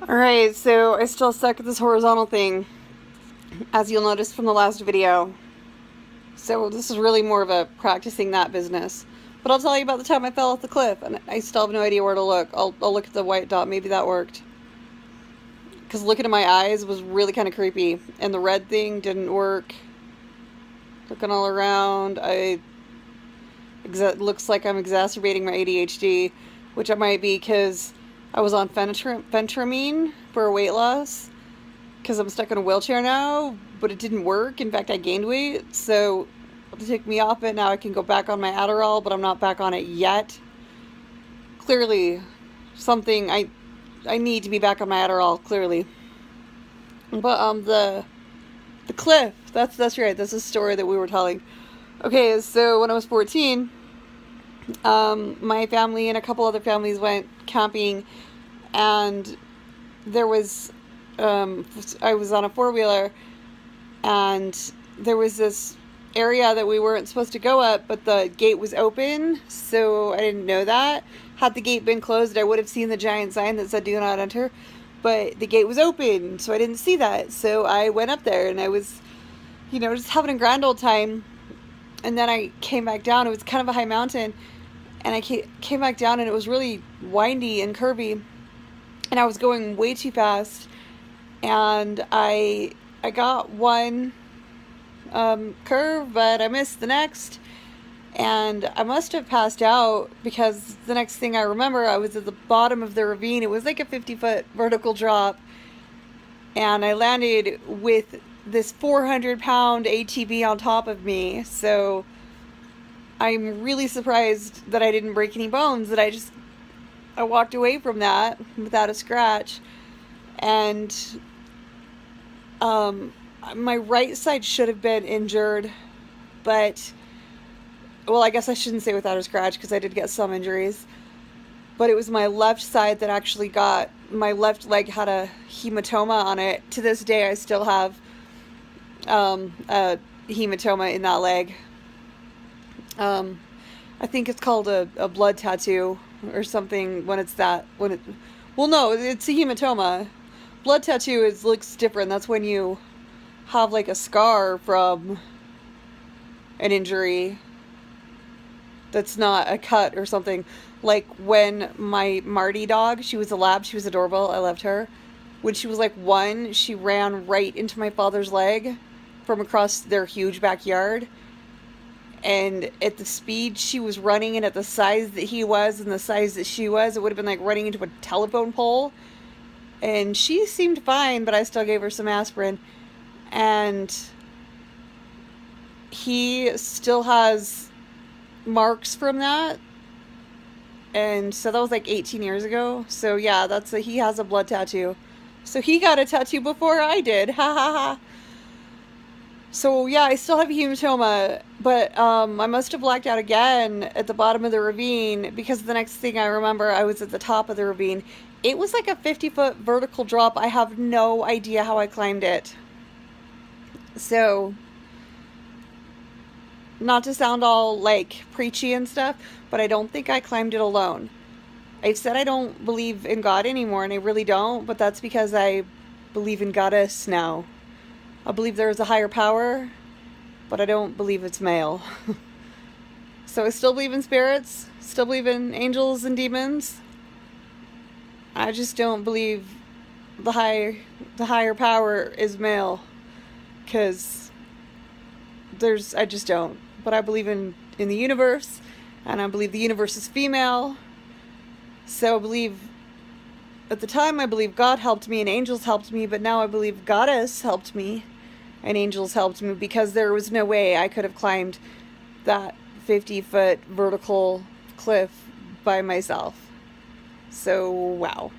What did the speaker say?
Alright, so I still stuck at this horizontal thing, as you'll notice from the last video. So this is really more of a practicing that business. But I'll tell you about the time I fell off the cliff, and I still have no idea where to look. I'll look at the white dot, maybe that worked. Because looking at my eyes was really kind of creepy, and the red thing didn't work. Looking all around, looks like I'm exacerbating my ADHD, which I might be because I was on phentermine for weight loss because I'm stuck in a wheelchair now, but it didn't work. In fact, I gained weight, so they took me off it. Now I can go back on my Adderall, but I'm not back on it yet. Clearly, something I need to be back on my Adderall, clearly. But the cliff, that's right. That's a story that we were telling. Okay, so when I was 14, my family and a couple other families went camping, and there was, I was on a four-wheeler, and there was this area that we weren't supposed to go up, but the gate was open, so I didn't know that. Had the gate been closed, I would have seen the giant sign that said do not enter, but the gate was open, so I didn't see that. So I went up there, and I was, just having a grand old time. And then I came back down. It was kind of a high mountain, and I came back down, and it was really windy and curvy, and I was going way too fast, and I got one curve, but I missed the next, and I must have passed out because the next thing I remember, I was at the bottom of the ravine. It was like a 50-foot vertical drop, and I landed with this 400-pound ATV on top of me. So I'm really surprised that I didn't break any bones, that I walked away from that without a scratch. And my right side should have been injured, but, well, I guess I shouldn't say without a scratch because I did get some injuries. But it was my left side that actually got, my left leg had a hematoma on it. To this day, I still have a hematoma in that leg. I think it's called a blood tattoo or something when it's that, well, no, it's a hematoma. Blood tattoo looks different. That's when you have like a scar from an injury that's not a cut or something. Like when my Marty dog, she was a lab, she was adorable, I loved her. When she was like 1, she ran right into my father's leg from across their huge backyard. And at the speed she was running and at the size that he was and the size that she was, it would have been like running into a telephone pole. And she seemed fine, but I still gave her some aspirin. And he still has marks from that. And so that was like 18 years ago. So yeah, he has a blood tattoo. So he got a tattoo before I did. Ha ha ha. So yeah, I still have a hematoma, but I must have blacked out again at the bottom of the ravine because the next thing I remember, I was at the top of the ravine. It was like a 50-foot vertical drop. I have no idea how I climbed it. So, not to sound all like preachy and stuff, but I don't think I climbed it alone. I've said I don't believe in God anymore, and I really don't, but that's because I believe in goddess now. I believe there is a higher power, but I don't believe it's male. So I still believe in spirits, still believe in angels and demons. I just don't believe the higher power is male, because I just don't. But I believe in the universe, and I believe the universe is female. So I believe, at the time I believe God helped me and angels helped me, but now I believe goddess helped me and angels helped me, because there was no way I could have climbed that 50-foot vertical cliff by myself. So, wow.